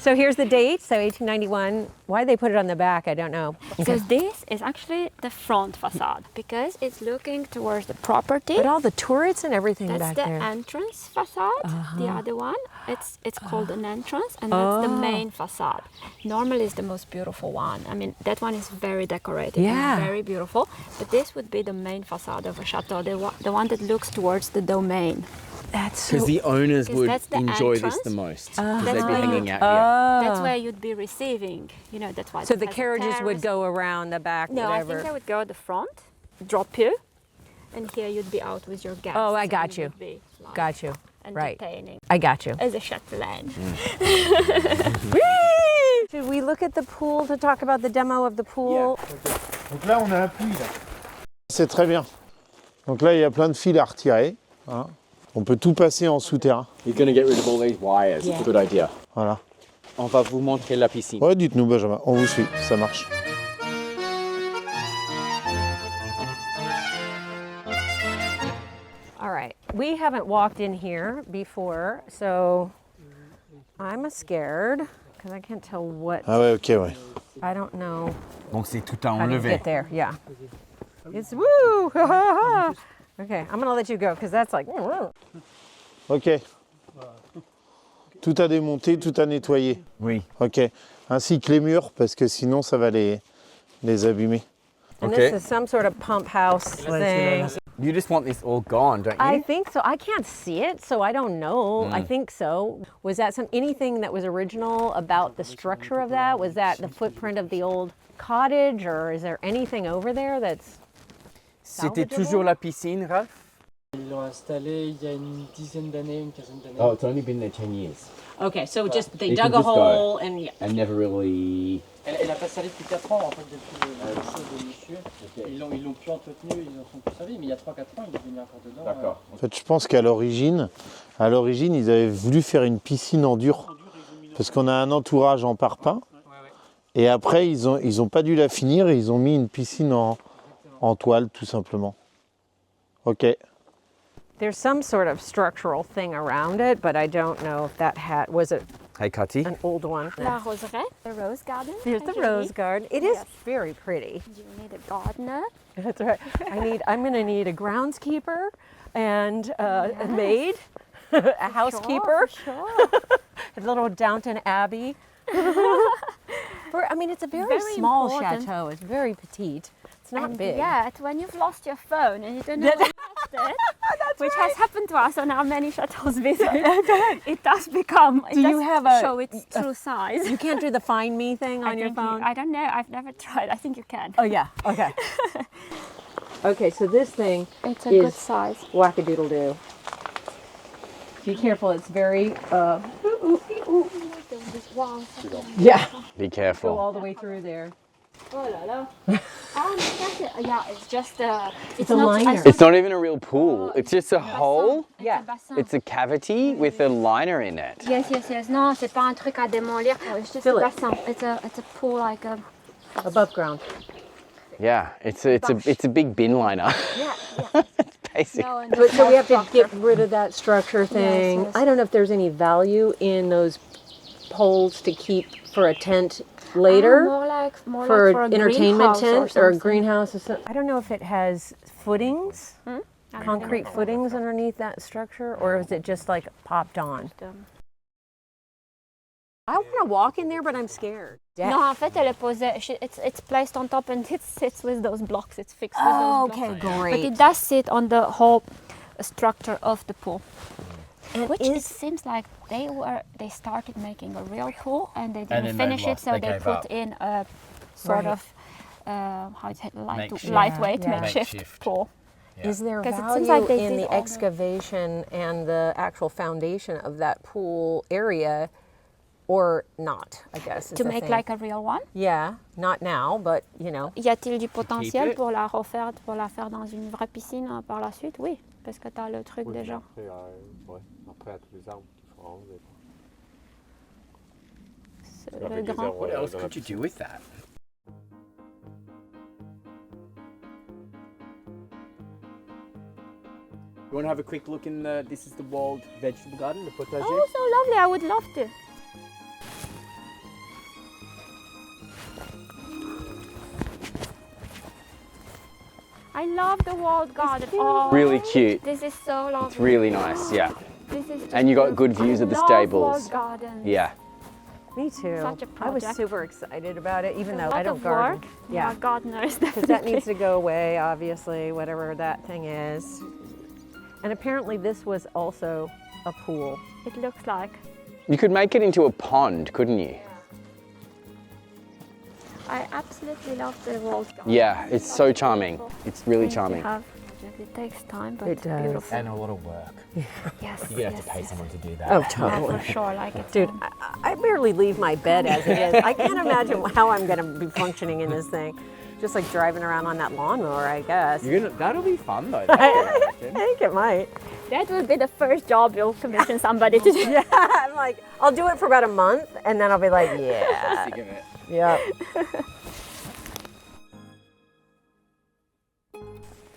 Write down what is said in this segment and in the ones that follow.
So here's the date, so 1891. Why they put it on the back, I don't know. Because this is actually the front facade, because it's looking towards the property. But all the turrets and everything back there. That's the entrance facade, the other one. It's called an entrance, and that's the main facade. Normally it's the most beautiful one. I mean, that one is very decorated and very beautiful, but this would be the main facade of a chateau, the one that looks towards the domain. That's because the owners would enjoy entrance. this the most, because they'd be hanging out here. That's where you'd be receiving, you know, that's why. So the carriages would go around the back, No, whatever. I think they would go at the front, drop you, and here you'd be out with your guests. Oh, I got you. Like got you. Right. Entertaining. I got you. As a châtelaine. Should we look at the pool to talk about the demo of the pool? Yeah. Donc là, on a un puits là. C'est très bien. Donc là, il y a plein de fils à retirer. Hein. On peut tout passer en souterrain. You're going to get rid of all these wires. Yeah. Good idea. Voilà. On va vous montrer la piscine. Ouais, dites-nous, Benjamin, on vous suit, ça marche. All right, we haven't walked in here before, so I'm scared because I can't tell what. Ah ouais, ok, ouais. I don't know Donc c'est tout à how to enlever. get there. Yeah. It's woo! Okay, I'm gonna let you go because that's like. Ok. Tout à démonter, tout à nettoyer. Oui. Ok. Ainsi que les murs, parce que sinon ça va les abîmer. And Okay. this is some sort of pump house thing. You just want this all gone, don't you? I think so. I can't see it, so I don't know. I think so. Was that anything that was original about the structure of that? Was that the footprint of the old cottage, or is there anything over there that's C'était salvageable? toujours la piscine, Ralph? Ils l'ont installé il y a une dizaine d'années, une quinzaine d'années. Oh, it's only been there 10 years. Okay, so just they You dug can a just go. hole and yeah. And never really... Elle a pas salé depuis 4 ans en fait depuis le décès de monsieur. Ils l'ont plus entretenu, ils en sont plus servis, mais il y a 3-4 ans il est venu encore dedans. D'accord. En fait, je pense qu'à l'origine, ils avaient voulu faire une piscine en dur. Parce qu'on a un entourage en parpaing. Et après, ils ont pas dû la finir et ils ont mis une piscine en toile, tout simplement. Ok. There's some sort of structural thing around it, but I don't know if that was it Hey, Cathy. an old one. La roseraie, the rose garden. Here's the as you rose need. garden. It is Yes. very pretty. You need a gardener. That's right. I'm going to need a groundskeeper and a maid, a housekeeper, Sure. a little Downton Abbey. It's a very small important. chateau. It's very petite. It's not And big. yet, when you've lost your phone and you don't know where you lost it, which has happened to us on our many chateaux visit, it does become. Do you have a- show its true size? You can't do the find me thing on your think phone? I don't know. I've never tried. I think you can. Oh, yeah. Okay. Okay, so this thing It's a is good size. wackadoodle-doo. Be careful. It's very, Wow. yeah. Be Go careful. all the way through there. Oh la la. Yeah, it's just It's a liner. It's not even a real pool. It's just a hole. Yeah. It's a cavity with a liner in it. Yes. Non, c'est pas un truc à démolir. It's just Fill a it. bassin. It's a pool like a. Above ground. Yeah, it's a big bin liner. Yeah. Basically. No, and But, so we have to structure. get rid of that structure thing. yes. I don't know if there's any value in those poles to keep for a tent later, More like for a an entertainment greenhouse tent or a something. greenhouse or something. I don't know if it has footings, I concrete don't know. footings underneath that structure, or is it just like popped on? I want to walk in there, but I'm scared. No, en fait, elle est posée. It's placed on top and it sits with those blocks. It's fixed with those blocks. Okay, But great. it does sit on the whole structure of the pool. And Which it is seems like they started making a real pool and they And didn't then they finish it, lost- so they they gave put up. in a sort Right. of how is it, Makeshift. lightweight Yeah. makeshift Makeshift. pool. Is there 'Cause it value seems like they in did the all the- excavation and the actual foundation of that pool area, or not? I guess is To the make thing. like a real one. Yeah, not now, but you know. Y a-t-il du potentiel it? pour la refaire, pour la faire dans une vraie piscine par la suite? Oui, parce que tu as le truc déjà. Après, à tous les arbres qu'il faut enlever. C'est Avec le les grand. arbres, What else dans la could you piscine. do with that? You want to have a quick look in this is the walled vegetable garden, the potager. Oh, so lovely! I would love to. I love the walled garden. Oh, Really cute. this is so lovely. It's really nice, yeah. This is just And you got good beautiful. views of the I love stables. walled gardens. Yeah. Me too. Such a I was project. super excited about it, even A though lot I don't of garden. work. Yeah, gardeners because definitely. that needs to go away, obviously, whatever that thing is. And apparently this was also a pool. It looks like. You could make it into a pond, couldn't you? I absolutely love the walled garden. Yeah, it's so charming. It's really Things to charming. have. It takes time, but It it's does. beautiful. And a lot of work. Yes, You're gonna have yes, to pay yes. someone to do that. Oh, Yeah, totally. for sure, like it's Dude, I barely leave my bed as it is. I can't imagine how I'm going to be functioning in this thing. Just like driving around on that lawnmower, I guess. That'll be fun though. I think it might. That will be the first job you'll commission somebody to do. Yeah, I'm like, I'll do it for about a month and then I'll be like, yeah. Sick of it. Yep.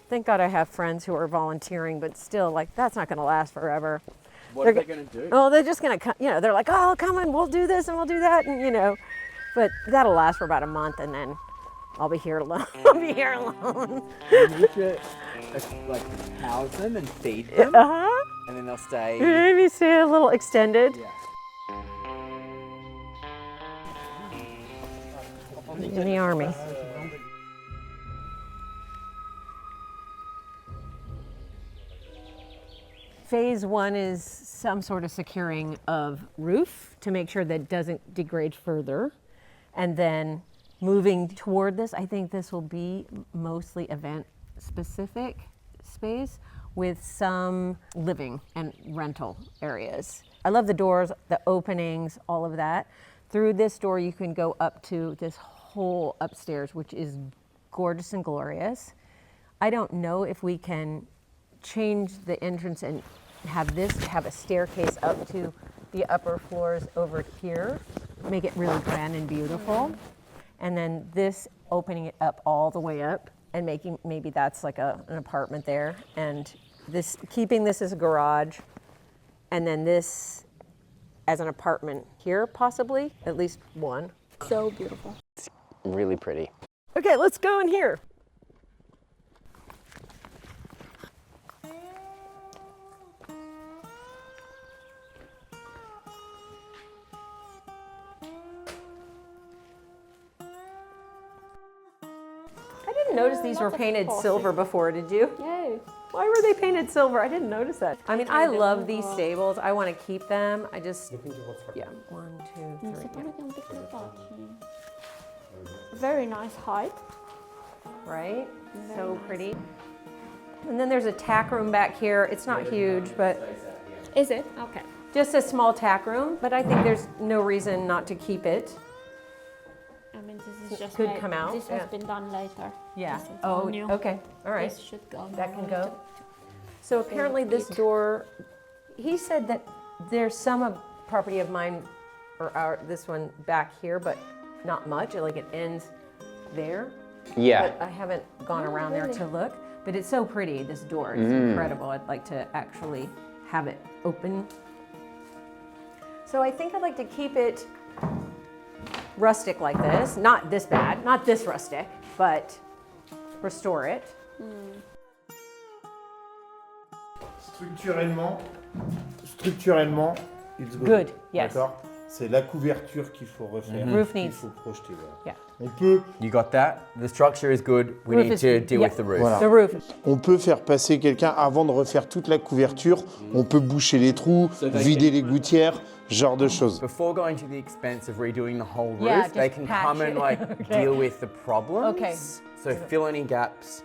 Thank God I have friends who are volunteering, but still, like, that's not going to last forever. What They're are they gonna do? Oh, they're just going to, they're like, oh, come on, we'll do this and we'll do that, and but that'll last for about a month, and then I'll be here alone. I'll be here alone. You should like house them and feed them, Uh-huh. and then they'll stay. Maybe stay a little extended. In the army. Phase one is some sort of securing of roof to make sure that it doesn't degrade further. And then moving toward this, I think this will be mostly event specific space with some living and rental areas. I love the doors, the openings, all of that. Through this door, you can go up to this whole upstairs, which is gorgeous and glorious. I don't know if we can change the entrance and have a staircase up to the upper floors over here, make it really grand and beautiful. And then this, opening it up all the way up and making, maybe that's like an apartment there. And this, keeping this as a garage, and then this as an apartment here, possibly, at least one. So beautiful. Really pretty. Okay, let's go in here. I didn't notice these were Lots of painted faucets. silver before, did you? Yay. Why were they painted silver? I didn't notice that. I mean, I Okay, love these well. stables. I want to keep them. I just, yeah, 1, 2, Mm, 3, c'est pas yeah. le petit parking. Very nice height. Right? So pretty. And then there's a tack room back here. It's not huge, but Is it? Okay. just a small tack room. But I think there's no reason not to keep it. I mean, this is just Could come out, This yeah. has been done later. Yeah. This is all Oh, new. okay. All right. This should go. That can now go. So apparently this door, he said that there's some property of mine, or this one back here, but not much, like it ends there. Yeah. But I haven't gone around there really? to look, but it's so pretty, this door, it's incredible. I'd like to actually have it open. So I think I'd like to keep it rustic like this, not this bad, not this rustic, but restore it. Structurellement, it's Good, yes. D'accord. C'est la couverture qu'il faut refaire. Roof qu'il needs- faut projeter. Voilà. Yeah. On peut, You got that? The structure is good. We Roof need is- to deal yeah. with the roof. Voilà. The roof. on peut faire passer quelqu'un avant de refaire toute la couverture. On peut boucher les trous, vider les gouttières, ce genre de choses. Before going to the expense of redoing the whole roof, Yeah, they just can patch come and it. like Okay. deal with the problems. Okay. So fill any gaps,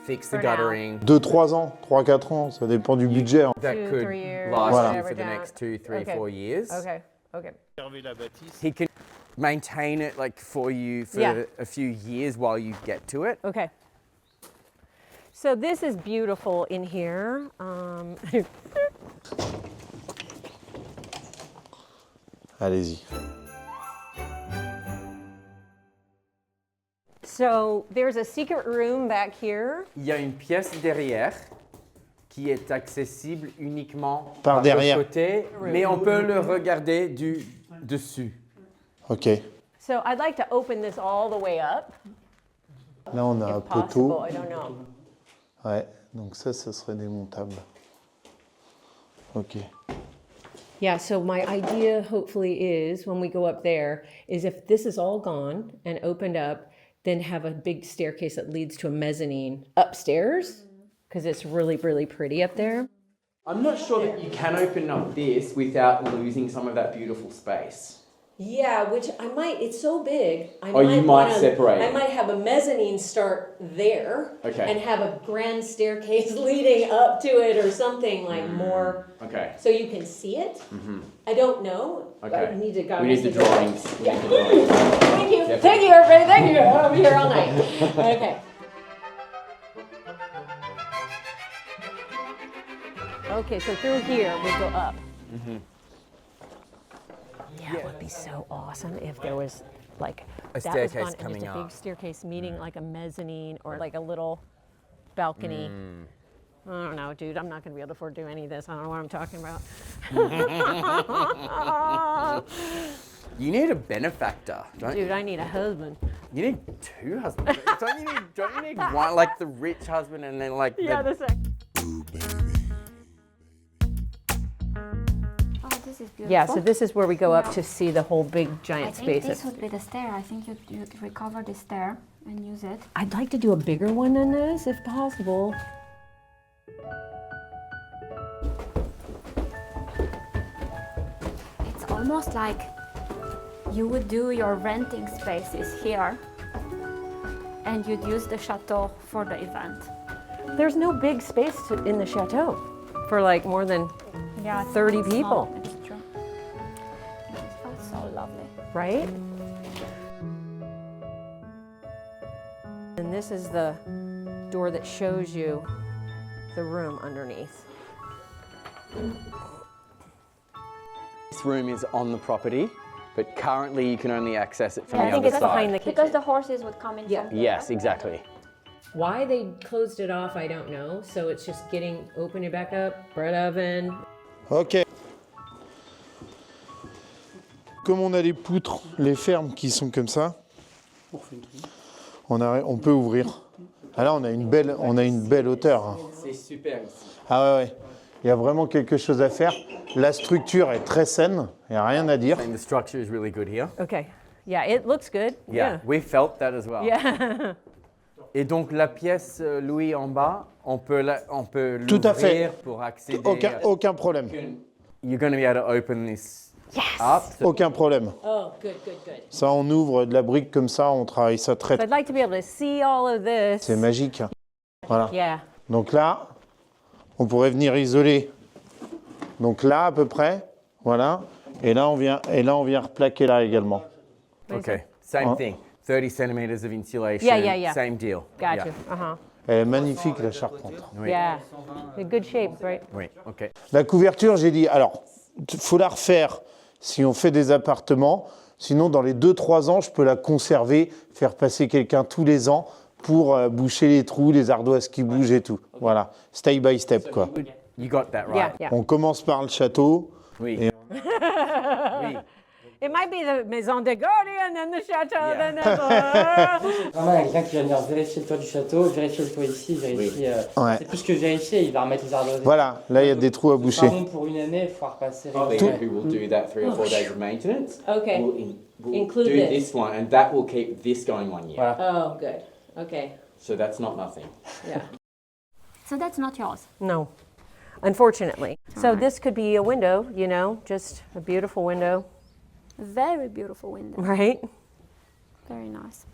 fix the For now. guttering. 2-3 ans, 3-4 ans, ça dépend du budget. hein. That 2, could 3 years, last Voilà. you whatever for the down. next 2, 3, Okay. 4 years. Okay, okay. He can maintain it like for you for Yeah. a few years while you get to it. Okay. So this is beautiful in here. Allez-y. So there's a secret room back here. Il y a une pièce derrière qui est accessible uniquement Par le derrière. côté, mais on peut le regarder du dessus. Ok. So I'd like to open this all the way up, Là, on a un if possible. poteau. I don't know. Ouais, donc ça serait démontable. Ok. Yeah, so my idea hopefully is when we go up there is if this is all gone and opened up, then have a big staircase that leads to a mezzanine upstairs because it's really, really pretty up there. I'm not sure that you can open up this without losing some of that beautiful space. Yeah, which I might, it's so big. You might separate. I might have a mezzanine start there Okay. and have a grand staircase leading up to it or something like more. Okay. So you can see it. I don't know. Okay. I need to go. We need the drawings. Yeah. Thank you. Thank you, everybody. Thank you. I'll be here all night. Okay. Okay, so through here we go up. Yeah, it would be so awesome if there was like A that was staircase fun, and coming just a big up. staircase meeting like a mezzanine or like a little balcony. I don't know, dude. I'm not going to be able to afford to do any of this. I don't know what I'm talking about. You need a benefactor, don't you? Dude, I need a husband. You need two husbands. don't you need one, like the rich husband and then like Yeah, the... the second. Oh, this is beautiful. Yeah, so this is where we go up Yeah. to see the whole big I giant think space. this would be the stair. I think you'd recover the stair and use it. I'd like to do a bigger one than this if possible. It's almost like you would do your renting spaces here and you'd use the chateau for the event. There's no big space in the chateau for like more than Yeah, 30 people. It's true. It felt so lovely. right? And this is the door that shows you the room underneath. This room is on the property, but currently you can only access it from I the think other it's side. behind the kitchen. Because the horses would come in Yeah. from there. Yes, exactly. Why they closed it off, I don't know. So it's just open it back up, bread oven. Ok. Comme on a les poutres, les fermes qui sont comme ça, on peut ouvrir. Ah là, on a une belle hauteur. Hein. C'est super ici. Ah ouais. Il y a vraiment quelque chose à faire. La structure est très saine, il n'y a rien à dire. And the structure is really good here. Okay. Yeah, it looks good. Yeah, we felt that as well. Yeah. Et donc la pièce Louis en bas, on peut Tout à fait. l'ouvrir pour accéder. Aucun problème. You're going to be able to open this up. Aucun problème. Oh, good. Ça, on ouvre de la brique comme ça, on travaille ça très. I'd like to be able to see all of this. C'est magique. Voilà. Yeah. Donc là, on pourrait venir isoler. Donc là, à peu près. Voilà. Et là, on vient replaquer là également. Okay, same thing. 30 centimeters of insulation. Yeah. Same deal. Gotcha. Yeah. Uh-huh. Elle est magnifique, la charpente. Oui. Yeah. The good shape, right? Oui, ok. La couverture, j'ai dit, alors, il faut la refaire si on fait des appartements. Sinon, dans les 2-3 ans, je peux la conserver, faire passer quelqu'un tous les ans pour boucher les trous, les ardoises qui bougent et tout. Voilà, step by step, quoi. You got that right. Yeah. On commence par le château. Oui. Et- Oui. It might be the Maison de Gordy and then the chateau, Yeah. then the... Vraiment, il y a quelqu'un qui va venir vérifier le toit du château, vérifier le toit ici, vérifier. Ouais. C'est plus que vérifier, il va remettre les ardoises. Voilà, là, il y a des trous à boucher. Par contre, pour une année, il faut repasser. Who will do that 3 or 4 days of maintenance. Okay. We'll Include do this. this one, and that will keep this going 1 year. Voilà. Oh, good. Okay. So that's not nothing. Yeah. So that's not yours. No, unfortunately. So this could be a window, just a beautiful window, Very beautiful window. right? Very nice.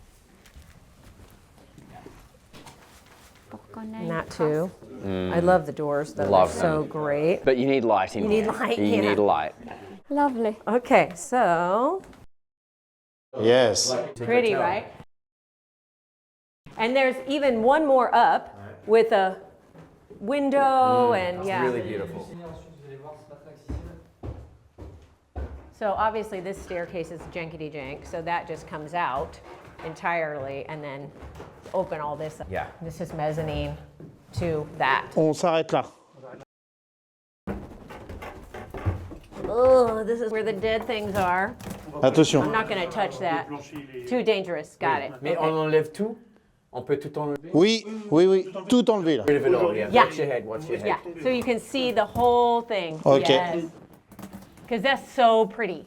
And that too. I love the doors, though. Love They're so great. But you need light in You here. need light, You yeah. need light. Lovely. Okay, so Yes. pretty, right? And there's even one more up with a window and yeah. Really beautiful. So obviously this staircase is jankety jank, so that just comes out entirely and then open all this up. Yeah. This is mezzanine to that. On s'arrête là. Oh, this is where the dead things are. I'm Attention. not going to touch that. Too dangerous. Got it. Mais Okay. on enlève tout? On peut tout enlever? Oui, oui, oui, tout enlever là. Rid of it all, yeah. Yeah. Watch your head, watch your head. Yeah, so you can see the whole thing. Ok. Yes. Because that's so pretty.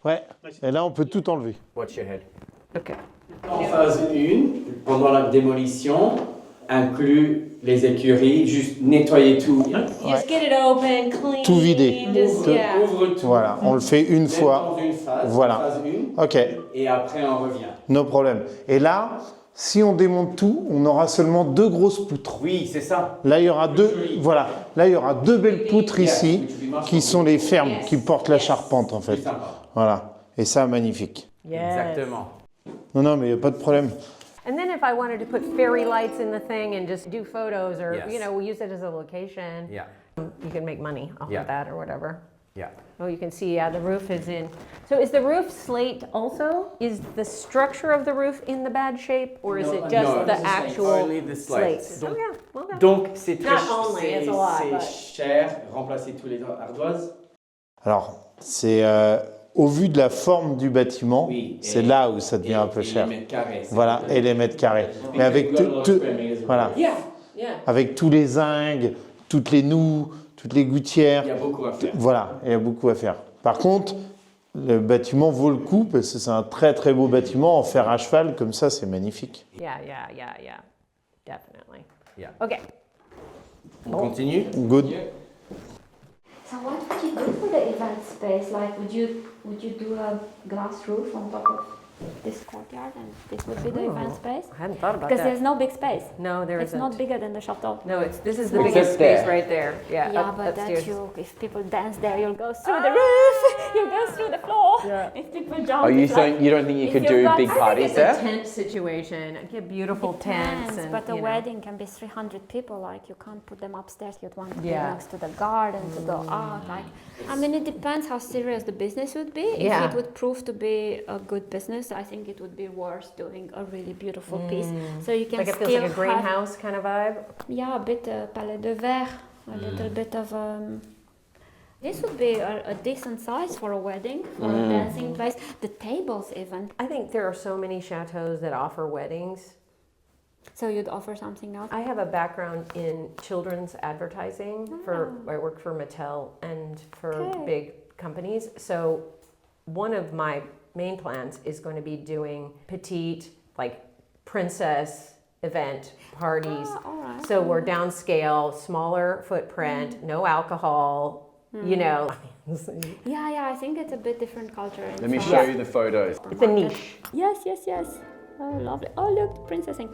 Ouais, et là on peut tout enlever. Watch your head. Okay. En phase 1, pendant la démolition, inclut les écuries, juste nettoyer tout. Just get it open, clean. Tout vider. Just, Tout. yeah. Ouvre tout. Voilà, on le fait une Même fois. dans une phase, Voilà. phase 1, Ok, et après on revient. no problème. Et là, si on démonte tout, on aura seulement 2 grosses poutres. Oui, c'est ça. Là, il y aura voilà. Là, il y aura 2 belles poutres ici, qui sont les fermes, qui portent la charpente en fait. C'est sympa. Voilà. Et ça, magnifique. Yes. Exactement. Non, non, mais il n'y a pas de problème. And then if I wanted to put fairy lights in the thing and just do photos or, Yes. you know, we use it as a location, Yeah, you can make money off Yeah. of that or whatever. yeah. Oh, you can see, yeah, the roof is in. So is the roof slate also? Is the structure of the roof in the bad shape or is No, it just no, the it's the slate. actual Only the slate. slate? Donc- Oh, yeah, okay. Donc, c'est très... Not only, it's a lot, c'est but. cher, remplacer tous les ardoises. Alors, c'est au vu de la forme du bâtiment, Oui, c'est et- là où ça devient un peu et cher. Les mètres carrés, c'est Voilà, peut-être- et les mètres carrés. Mais avec voilà, Yeah, yeah. avec tous les zincs, toutes les noues, toutes les gouttières. Il y a beaucoup à faire. Voilà, il y a beaucoup à faire. Par contre, le bâtiment vaut le coup parce que c'est un très très beau bâtiment en fer à cheval, comme ça c'est magnifique. Yeah, yeah, yeah, yeah. Definitely. Yeah. Okay. On continue? Good. So what would you do for the event space? Like, would you do a glass roof on top of this courtyard, and this would be the event space? I hadn't thought about Because that. there's no big space. No, there It's isn't. not bigger than the chateau. No, this is the Small. biggest Just there. space right there. Yeah, Yeah, up, but upstairs. that you, if people dance there, you'll go through the roof. You'll go through the floor. Yeah. If people jump, Oh, you it's like- don't think you if could you've do got- big I think parties It's a there? tent situation. Get beautiful tents Depends, and but a you know. wedding can be 300 people. Like, you can't put them upstairs. You'd want to be Yeah. next to the garden to go out. Like, I mean, it depends how serious the business would be. If Yeah. it would prove to be a good business, I think it would be worth doing a really beautiful piece. So you can Like it still feels like a have, greenhouse kind of vibe. yeah, a bit palais de verre, a little bit of. This would be a decent size for a wedding, for a dancing place. The tables even. I think there are so many chateaus that offer weddings. So you'd offer something else. I have a background in children's advertising. I work for Mattel and for Okay. big companies. So one of my main plans is going to be doing petite, like princess event parties. Ah, all right. So we're downscale, smaller footprint, no alcohol, you know. Yeah, I think it's a bit different culture. in Let me France. show you the photos. It's a niche. Yes. Oh, lovely. Oh, look, princessing.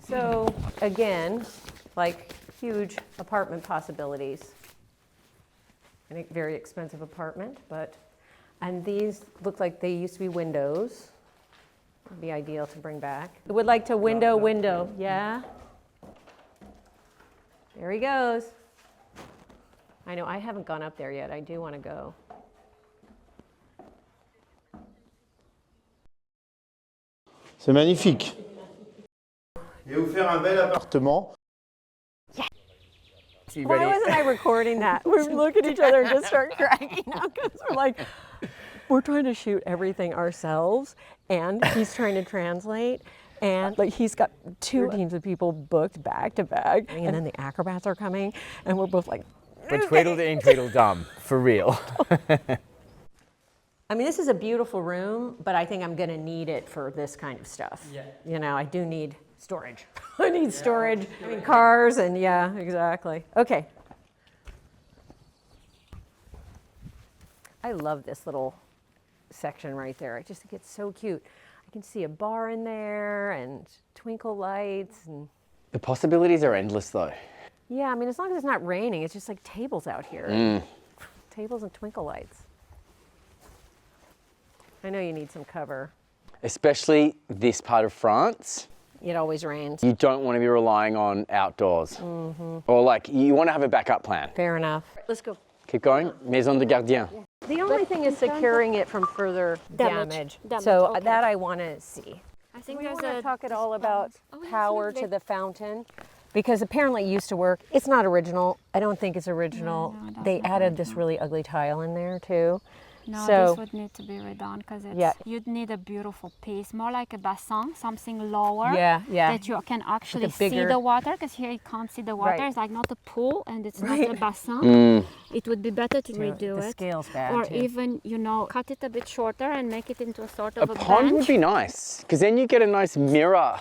So again, like huge apartment possibilities. I think very expensive apartment, and these look like they used to be windows. Would be ideal to bring back. I would like to window, yeah. There he goes. I know, I haven't gone up there yet. I do want to go. C'est magnifique. Et vous faire un bel appartement. You Why ready? wasn't I recording that? We look at each other and just start cracking up because we're like, we're trying to shoot everything ourselves, and he's trying to translate, and like he's got 2 teams of people booked back to back, and then the acrobats are coming, and we're both like, But tweedledee, tweedledum, for real. I mean, this is a beautiful room, but I think I'm going to need it for this kind of stuff. Yeah. You know, I do need storage. I need storage. I mean, cars and yeah, exactly. Okay. I love this little section right there. I just think it's so cute. I can see a bar in there and twinkle lights and The possibilities are endless though. yeah, I mean, as long as it's not raining, it's just like tables out here. Tables and twinkle lights. I know you need some cover. Especially this part of France. It always rains. You don't want to be relying on outdoors. Or like, you want to have a backup plan. Fair enough. Let's go. Keep going. Maison de gardien. The only thing is securing it from further damage. So okay. that I want to see. I think We there's want to a talk it all about Oh, yeah, power absolutely. to the fountain because apparently it used to work. It's not original. I don't think it's original. No, that's They not added this original. really ugly tile in there too. No, So- this would need to be redone because Yeah. you'd need a beautiful piece, more like a bassin, something lower. Yeah, yeah. That you can actually see bigger- the water, because here you can't see the water. Right. It's like not a pool and it's Right. not a bassin. It would be better to redo the it. scale's bad Or too. even, cut it a bit shorter and make it into a sort A of a pond bench. would be nice because then you get a nice mirror.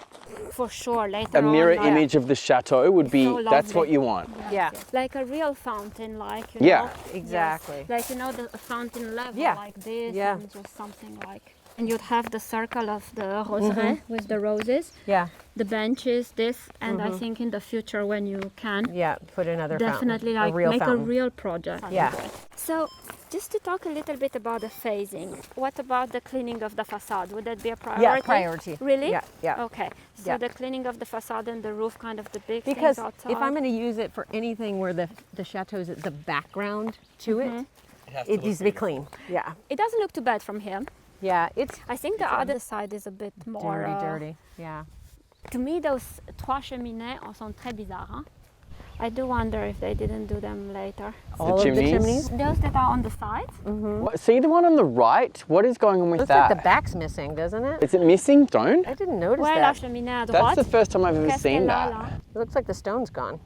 For sure, later A mirror on. like- image of the chateau would be, So that's what lovely. you want. Yeah, Like a real fountain, like, Yeah. know. exactly. Yes. Like, a fountain level Yeah. like this, Yeah. and just something like. And you'd have the circle of the roseraie with the roses, Yeah, the benches, this, and I think in the future when you can, yeah. Put another definitely fountain, like a real make fountain. a real project. Yeah. So, just to talk a little bit about the phasing, what about the cleaning of the facade? Would that be a priority? Yeah, priority. Really? Yeah, yeah. Okay. So Yeah. the cleaning of the facade and the roof, kind of the big Because things outside. if I'm going to use it for anything where the chateau's at the background to it, it needs to be clean. Yeah, It doesn't look too bad from here. yeah. It's I think the other side is a bit more dirty. Yeah. To me, those trois cheminées sont très bizarres. Hein? I do wonder if they didn't do them later. All of the chimneys? chimneys. Those that are on the side. See the one on the right? What is going on with Looks that? like the back's missing, doesn't it? Is it missing? Don't? I didn't notice Ouais, la that. cheminée à That's droite. the first time I've ever Qu'est-ce seen qu'elle a, that. là? It looks like the stone's gone.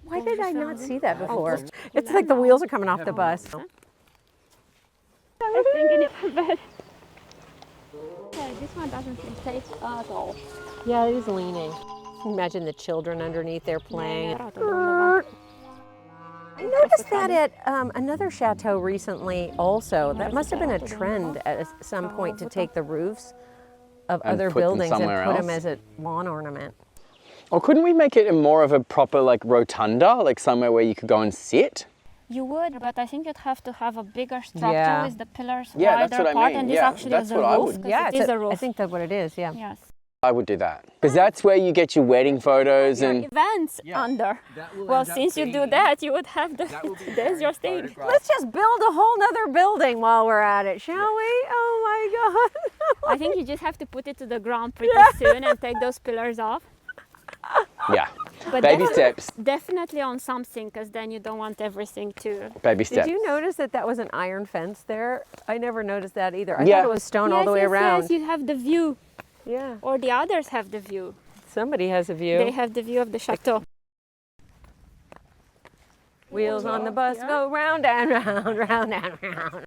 Why did I not see that before? It's like the wheels are coming off the bus. I was thinking it was bad. Okay, this one doesn't seem safe at all. Yeah, it is leaning. Imagine the children underneath there playing. Yeah, I noticed that at another chateau recently also. That must have been a trend at some point to take the roofs of And other put them buildings and somewhere put them else? as a lawn ornament. Or couldn't we make it more of a proper like rotunda, like somewhere where you could go and sit? You would, but I think you'd have to have a bigger structure Yeah. with the pillars Yeah, wider that's what I apart, mean. and this Yeah, actually that's is a what I roof. would- 'cause Yeah, it is a roof. I think that's what it is, yeah. Yes. I would do that. Because that's where you get your wedding photos and Events under. Well, since you do that, you would have the. There's your stage. Let's just build a whole nother building while we're at it, shall we? Oh my God. I think you just have to put it to the ground pretty soon and take those pillars off. yeah, But baby defi- steps, Definitely on something, because then you don't want everything to. baby Did steps. you notice that that was an iron fence there? I never noticed that either. I Yeah. thought it was stone all the way around. Yes, you have the view, Yeah, or the others have the view. somebody has a view. They have the view of the chateau. Wheels on the bus go round and round, round and round.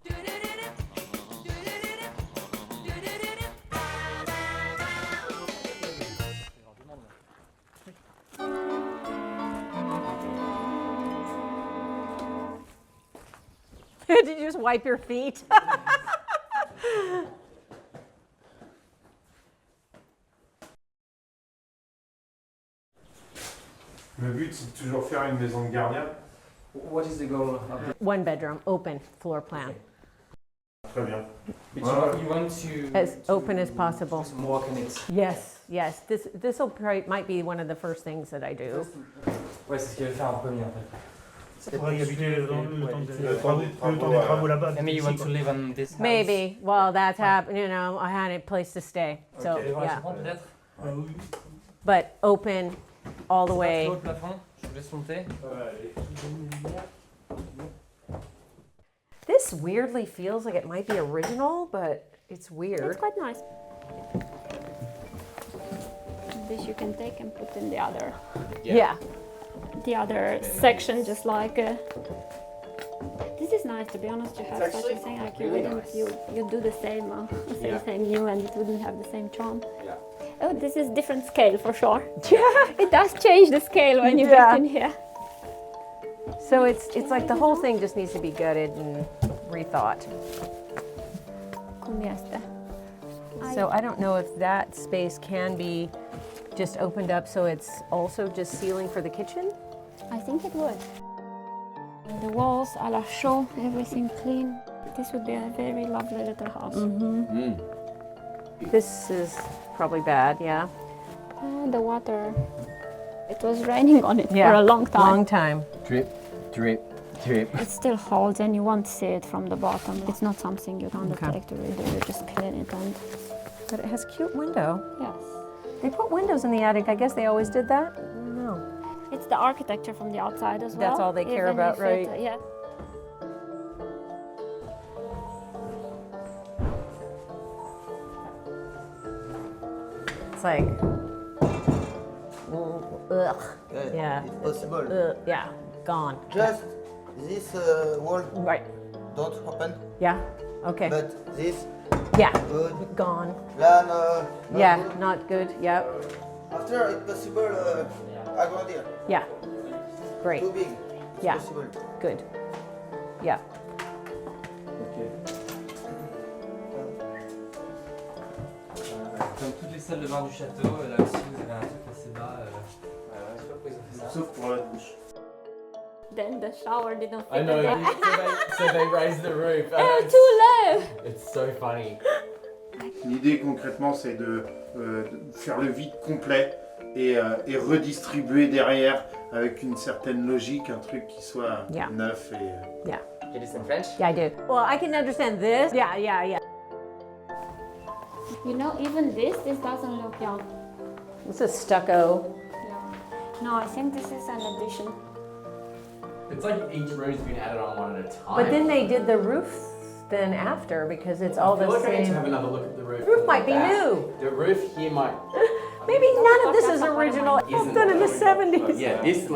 Did you just wipe your feet? Le but, c'est de toujours faire une maison de gardien. What is the goal of it? One bedroom, open floor plan, Très bien. But Ouais. you want to as open as possible. some work in it. Yes, yes. This will probably might be one of the first things that I do. Ouais, c'est ce qu'il veut faire en premier en fait. On pourra y habiter le temps Le des travaux là-bas. I mean, you want ici, to live on this house. Maybe. Well, that's happened. You know, I had a place to stay, so Tu veux voir yeah. la chambre, peut-être? quoi. Oui. But open all the C'est pas way. trop haut, le plafond. Je vous laisse monter. This weirdly feels like it might be original, but it's It's weird. quite nice. This you can take and put in the other section, just like. This is nice, to be honest. You have such a thing, like you wouldn't, you do the same new, and it wouldn't have the same charm. Yeah. Oh, this is different scale for sure. Yeah, it does change the scale when you Yeah. get in here. So it's like the whole thing just needs to be gutted and rethought. Cum este. So I don't know if that space can be just opened up so it's also just ceiling for the kitchen. I think it would. The walls à la chaux, everything clean. This would be a very lovely little house. This is probably bad, yeah. And the water, it was raining on it for a long time. Long time. Drip, drip, It still holds and you won't see it from the bottom. It's not something you can detect to redo. You just clean it and But it has cute window. yes. They put windows in the attic. I guess they always did that. I don't know. It's the architecture from the outside as well. That's all they care even about, if right? Yeah. It's like, ugh. Good. Yeah. It's possible. Yeah, gone. Just this wall Right. don't open, Yeah. Okay. but this Yeah. good. Gone. Là, no, not Yeah. good. Not good. Yep. After it's possible agrandir. Yeah. Great. Too big. It's Yeah. possible. Good. Yeah. Comme toutes les salles de bain du château, là aussi vous avez un truc assez bas. Je sais pas pourquoi ils ont fait ça. Sauf pour la douche. Then the shower didn't fit. I know, in there. so they raised the roof. Too low. It's so funny. L'idée concrètement, c'est de faire le vide complet et redistribuer derrière avec une certaine logique, un truc qui soit Yeah. neuf et. Yeah. It is in French? Yeah, I do. Well, I can understand this. Yeah, yeah, yeah. You know, even this doesn't look young. This is stucco. Yeah. No, I think this is an addition. It's like each room's been added on one at a time. But then they did the roof then after because it's all I feel the like I need to have same. another look at the roof. The roof from might be back. new. The roof here might. Maybe none of this is original. It's Isn't done in the it? 70s. Yeah, this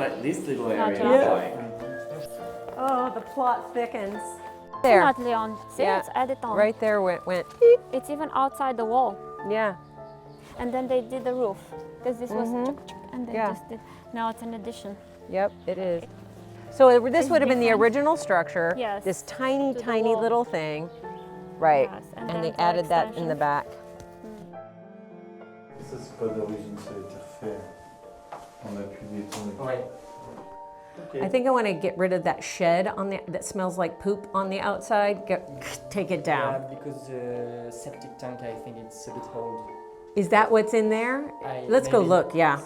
little area Yeah. is like. Oh, the plot thickens. There. Not Leon. See, Yeah. it's added on. Right there went. It's even outside the wall. Yeah. And then they did the roof because this was and they Yeah. just did. Now it's an addition. Yep, it is. So this would have been the different. original structure. Yes, This tiny, to the tiny wall. little thing. Right. Yes, And then they the added that in the extension. back. Ça, c'est pas d'origine, ça a été refait en appui béton. Ouais. I think I want to get rid of that shed on that smells like poop on the outside. Take it Yeah, down. because the septic tank, I think it's a bit old. Is that what's in there? Let's go maybe. look. Yeah.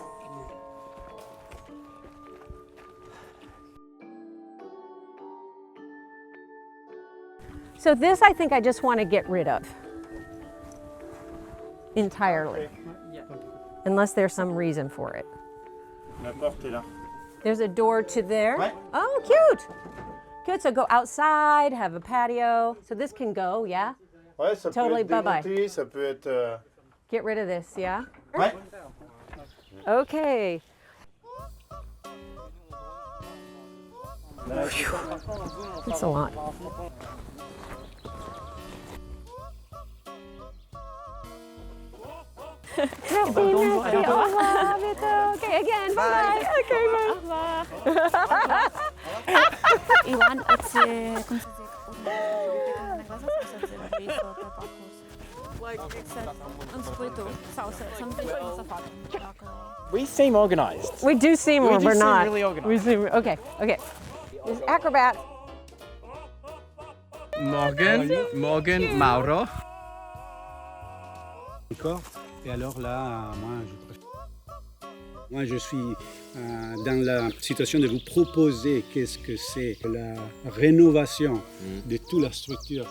So this, I think I just want to get rid of entirely, unless there's some reason for it. La porte est là. There's a door to there. Ouais. Oh, cute. Good. So go outside, have a patio. So this can go, yeah? Ouais, ça Totally, peut être bye-bye. démonté, ça peut être. Get rid of this, yeah? Ouais. Okay. It's a lot. Merci, merci. Au revoir, à bientôt. Okay, again. Bye. Okay, bye. Iwan, it's cum să zic, îmi spui tu sau să-mi zici cum să fac. We seem organized. We do seem, We do we're seem not. really organized. We seem, okay, okay. This acrobat. Morgan, Mauro. Encore. Et alors là, moi je suis dans la situation de vous proposer qu'est-ce que c'est la rénovation de toute la structure